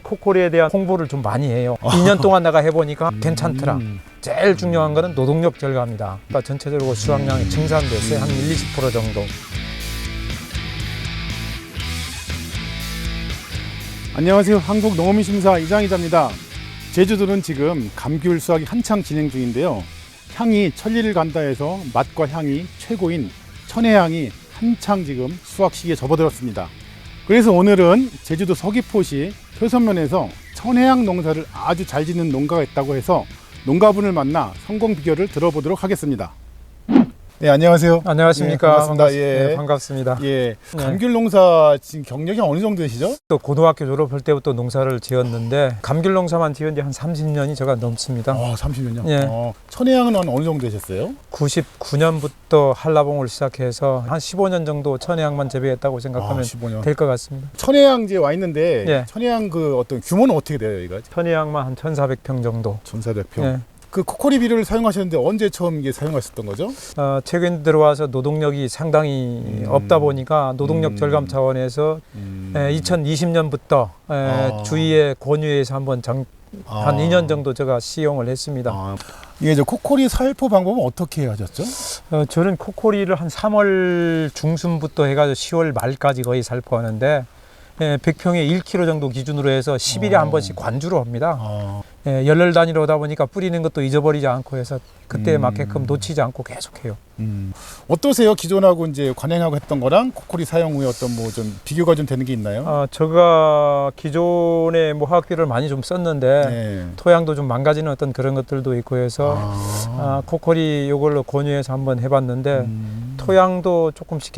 코코리에 대한 홍보를 좀 많이 해요. 2년 동안 내가 해보니까 괜찮더라. 제일 중요한 거는 노동력 절감이다. 그러니까 전체적으로 수확량이 증산됐어요. 한 1-20% 정도. 안녕하세요. 한국농어민심사 이장희자입니다. 제주도는 지금 감귤 수확이 한창 진행 중인데요. 향이 천리를 간다 해서 맛과 향이 최고인 천혜향이 한창 지금 수확 시기에 접어들었습니다. 그래서 오늘은 제주도 서귀포시 효선면에서 천혜향 농사를 아주 잘 짓는 농가가 있다고 해서 농가분을 만나 성공 비결을 들어보도록 하겠습니다. 네, 안녕하세요. 안녕하십니까. 네, 반갑습니다. 예. 반갑습니다. 예, 감귤 농사 지금 경력이 어느 정도 되시죠? 또 고등학교 졸업할 때부터 농사를 지었는데 감귤 농사만 지은 지 한 30년이 제가 넘습니다. 30년요? 예. 천혜향은 어느 정도 되셨어요? 99년부터 한라봉을 시작해서 한 15년 정도 천혜향만 재배했다고 생각하면 15년. 될 것 같습니다. 천혜향 이제 와 있는데 예. 천혜향 그 어떤 규모는 어떻게 돼요, 이거? 천혜향만 한 1,400평 정도. 1,400평. 예. 그 코코리 비료를 사용하셨는데 언제 처음 이게 사용하셨던 거죠? 최근 들어와서 노동력이 상당히 없다 보니까 노동력 절감 차원에서 2020년부터 주위의 권유에서 한번 한 2년 정도 제가 시용을 했습니다. 이게 저 코코리 살포 방법은 어떻게 하셨죠? 저는 코코리를 한 3월 중순부터 해가지고 10월 말까지 거의 살포하는데 100평에 1kg 정도 기준으로 해서 10일에 한 번씩 관주로 합니다. 열흘 단위로 하다 보니까 뿌리는 것도 잊어버리지 않고 해서 그때에 맞게끔 놓치지 않고 계속해요. 어떠세요? 기존하고 이제 관행하고 했던 거랑 코코리 사용 후에 어떤 뭐 좀 비교가 좀 되는 게 있나요? 제가 기존에 뭐 화학비료를 많이 좀 썼는데 네. 토양도 좀 망가지는 어떤 그런 것들도 있고 해서 코코리 이걸로 권유해서 한번 해봤는데 토양도 조금씩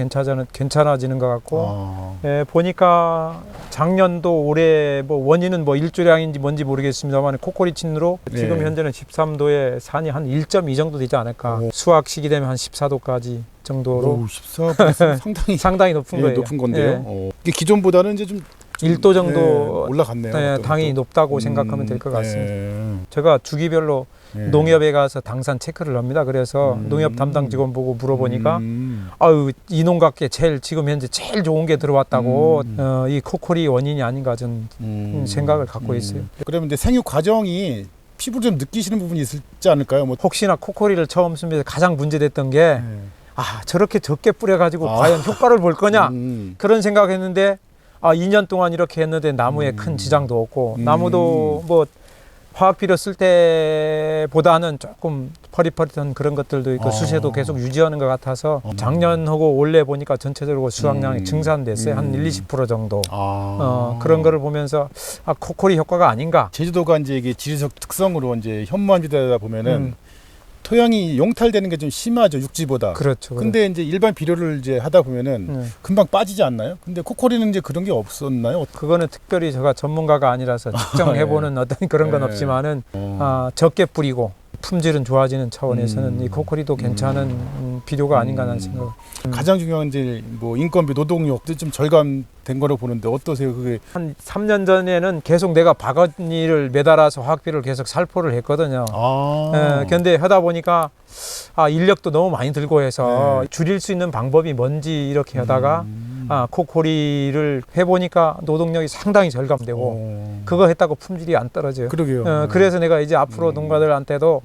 괜찮아지는 것 같고 보니까 작년도 올해 뭐 원인은 뭐 일조량인지 뭔지 모르겠습니다만 코코리 친으로 지금 현재는 13도에 산이 한 1.2 정도 되지 않을까. 수확 시기 되면 한 14도까지 정도로 14% 상당히 높은 거예요. 높은 건데요. 이게 기존보다는 이제 좀 1도 정도 올라갔네요. 당이 높다고 생각하면 될 것 같습니다. 제가 주기별로 농협에 가서 당산 체크를 합니다. 그래서 농협 담당 직원 보고 물어보니까 이 농가께 지금 현재 제일 좋은 게 들어왔다고 이 코코리 원인이 아닌가 저는 생각을 갖고 있어요. 그러면 이제 생육 과정이 피부로 좀 느끼시는 부분이 있지 않을까요? 뭐 혹시나 코코리를 처음 쓰면서 가장 문제됐던 게 저렇게 적게 뿌려가지고 과연 효과를 볼 거냐 그런 생각했는데 2년 동안 이렇게 했는데 나무에 큰 지장도 없고 나무도 뭐 화학비료 쓸 때보다는 조금 퍼릿퍼릿한 그런 것들도 있고 수세도 계속 유지하는 것 같아서 작년하고 올해 보니까 전체적으로 수확량이 증산됐어요. 한 1-20% 정도. 그런 거를 보면서 코코리 효과가 아닌가. 제주도가 이제 이게 지리적 특성으로 이제 현무암지대다 보면은 토양이 용탈되는 게 좀 심하죠, 육지보다. 그렇죠. 근데 이제 일반 비료를 이제 하다 보면은 금방 빠지지 않나요? 근데 코코리는 이제 그런 게 없었나요? 그거는 특별히 제가 전문가가 아니라서 측정해보는 어떤 그런 건 없지만은 적게 뿌리고 품질은 좋아지는 차원에서는 이 코코리도 괜찮은 비료가 아닌가 하는 생각. 가장 중요한 이제 뭐 인건비, 노동력도 좀 절감된 거로 보는데 어떠세요? 그게 한 3년 전에는 계속 내가 바구니를 매달아서 화학비료를 계속 살포를 했거든요. 근데 하다 보니까 인력도 너무 많이 들고 해서 줄일 수 있는 방법이 뭔지 이렇게 하다가 코코리를 해보니까 노동력이 상당히 절감되고 그거 했다고 품질이 안 떨어져요. 그러게요. 그래서 내가 이제 앞으로 농가들한테도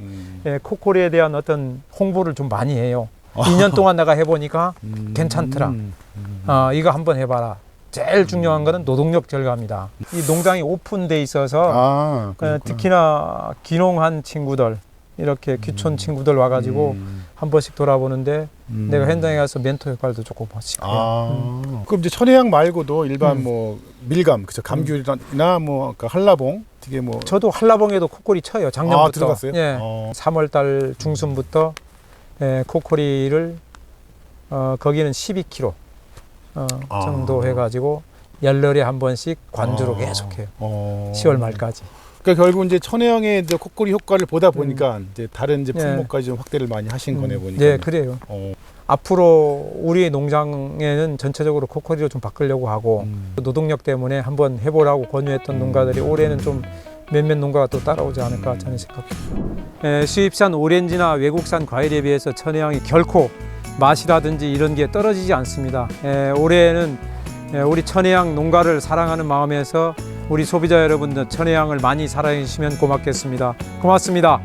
코코리에 대한 어떤 홍보를 좀 많이 해요. 2년 동안 내가 해보니까 괜찮더라. 이거 한번 해봐라. 제일 중요한 거는 노동력 절감이다. 이 농장이 오픈돼 있어서 특히나 귀농한 친구들 이렇게 귀촌 친구들 와가지고 한 번씩 돌아보는데 내가 현장에 가서 멘토 역할도 조금 하시고요. 그럼 이제 천혜향 말고도 일반 뭐 밀감, 그죠? 감귤이나 뭐 아까 한라봉, 되게 뭐 저도 한라봉에도 코코리 쳐요. 작년부터. 들어갔어요? 3월달 중순부터 코코리를 거기는 12kg 정도 해가지고 열흘에 한 번씩 관주로 계속해요. 10월 말까지. 그러니까 결국 이제 천혜향의 이제 코코리 효과를 보다 보니까 이제 다른 이제 품목까지 좀 확대를 많이 하신 거네 보니까. 네, 그래요. 앞으로 우리 농장에는 전체적으로 코코리로 좀 바꾸려고 하고 노동력 때문에 한번 해보라고 권유했던 농가들이 올해는 좀 몇몇 농가가 또 따라오지 않을까 저는 생각합니다. 수입산 오렌지나 외국산 과일에 비해서 천혜향이 결코 맛이라든지 이런 게 떨어지지 않습니다. 올해는 우리 천혜향 농가를 사랑하는 마음에서 우리 소비자 여러분들 천혜향을 많이 사랑해 주시면 고맙겠습니다. 고맙습니다.